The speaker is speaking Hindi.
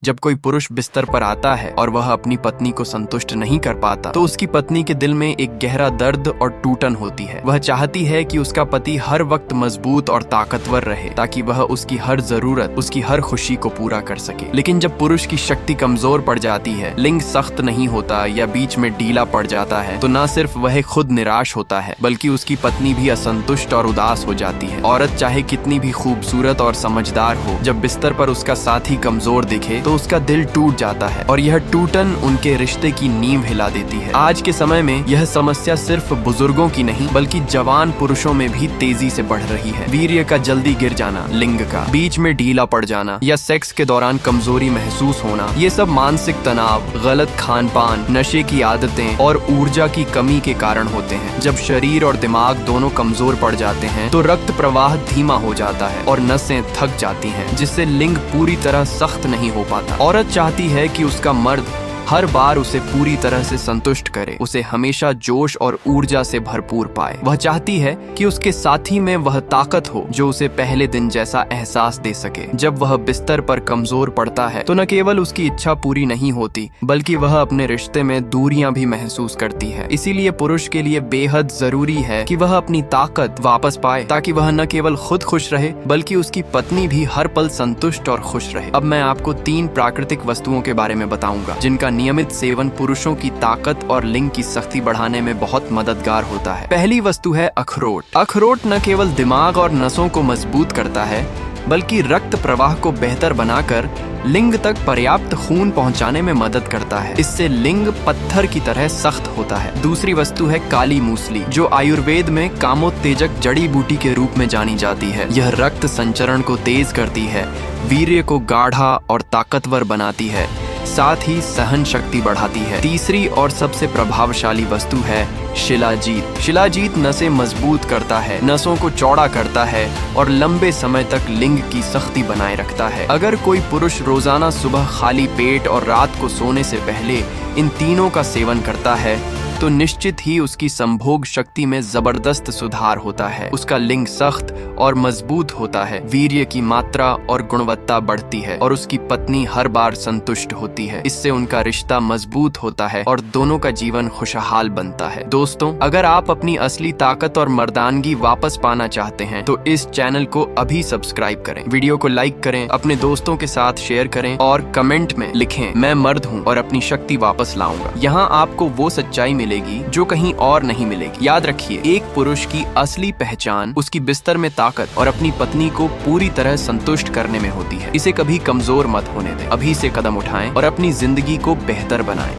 जब कोई पुरुष बिस्तर पर आता है और वह अपनी पत्नी को संतुष्ट नहीं कर पाता तो उसकी पत्नी के दिल में एक गहरा दर्द और टूटन होती है। वह चाहती है कि उसका पति हर वक्त मजबूत और ताकतवर रहे ताकि वह उसकी हर जरूरत, उसकी हर खुशी को पूरा कर सके। लेकिन जब पुरुष की शक्ति कमजोर पड़ जाती है, लिंग सख्त नहीं होता या बीच में ढीला पड़ जाता है, तो न सिर्फ वह खुद निराश होता है बल्कि उसकी पत्नी भी असंतुष्ट और उदास हो जाती है। औरत चाहे कितनी भी खूबसूरत और समझदार हो, जब बिस्तर पर उसका साथी कमजोर दिखे तो उसका दिल टूट जाता है और यह टूटन उनके रिश्ते की नींव हिला देती है। आज के समय में यह समस्या सिर्फ बुजुर्गों की नहीं बल्कि जवान पुरुषों में भी तेजी से बढ़ रही है। वीर्य का जल्दी गिर जाना, लिंग का बीच में ढीला पड़ जाना या सेक्स के दौरान कमजोरी महसूस होना, ये सब मानसिक तनाव, गलत खान पान, नशे की आदतें और ऊर्जा की कमी के कारण होते हैं। जब शरीर और दिमाग दोनों कमजोर पड़ जाते हैं तो रक्त प्रवाह धीमा हो जाता है और नसें थक जाती हैं, जिससे लिंग पूरी तरह सख्त नहीं हो पाता। औरत चाहती है कि उसका मर्द हर बार उसे पूरी तरह से संतुष्ट करे, उसे हमेशा जोश और ऊर्जा से भरपूर पाए। वह चाहती है कि उसके साथी में वह ताकत हो जो उसे पहले दिन जैसा एहसास दे सके। जब वह बिस्तर पर कमजोर पड़ता है तो न केवल उसकी इच्छा पूरी नहीं होती बल्कि वह अपने रिश्ते में दूरियां भी महसूस करती है। इसीलिए पुरुष के लिए बेहद जरूरी है कि वह अपनी ताकत वापस पाए ताकि वह न केवल खुद खुश रहे बल्कि उसकी पत्नी भी हर पल संतुष्ट और खुश रहे। अब मैं आपको 3 प्राकृतिक वस्तुओं के बारे में बताऊंगा जिनका नियमित सेवन पुरुषों की ताकत और लिंग की शक्ति बढ़ाने में बहुत मददगार होता है। पहली वस्तु है अखरोट। अखरोट न केवल दिमाग और नसों को मजबूत करता है बल्कि रक्त प्रवाह को बेहतर बनाकर लिंग तक पर्याप्त खून पहुंचाने में मदद करता है। इससे लिंग पत्थर की तरह सख्त होता है। दूसरी वस्तु है काली मूसली, जो आयुर्वेद में कामोत्तेजक जड़ी बूटी के रूप में जानी जाती है। यह रक्त संचरण को तेज करती है, वीर्य को गाढ़ा और ताकतवर बनाती है, साथ ही सहन शक्ति बढ़ाती है। तीसरी और सबसे प्रभावशाली वस्तु है शिलाजीत। शिलाजीत नसें मजबूत करता है, नसों को चौड़ा करता है और लंबे समय तक लिंग की सख्ती बनाए रखता है। अगर कोई पुरुष रोजाना सुबह खाली पेट और रात को सोने से पहले इन तीनों का सेवन करता है तो निश्चित ही उसकी संभोग शक्ति में जबरदस्त सुधार होता है। उसका लिंग सख्त और मजबूत होता है, वीर्य की मात्रा और गुणवत्ता बढ़ती है और उसकी पत्नी हर बार संतुष्ट होती है। इससे उनका रिश्ता मजबूत होता है और दोनों का जीवन खुशहाल बनता है। दोस्तों, अगर आप अपनी असली ताकत और मर्दानगी वापस पाना चाहते हैं तो इस चैनल को अभी सब्सक्राइब करें, वीडियो को लाइक करें, अपने दोस्तों के साथ शेयर करें और कमेंट में लिखें, मैं मर्द हूँ और अपनी शक्ति वापस लाऊंगा। यहाँ आपको वो सच्चाई मिलेगी जो कहीं और नहीं मिलेगी। याद रखिए, एक पुरुष की असली पहचान उसकी बिस्तर में ताकत और अपनी पत्नी को पूरी तरह संतुष्ट करने में होती है। इसे कभी कमजोर मत होने दें। अभी से कदम उठाएं और अपनी जिंदगी को बेहतर बनाएं।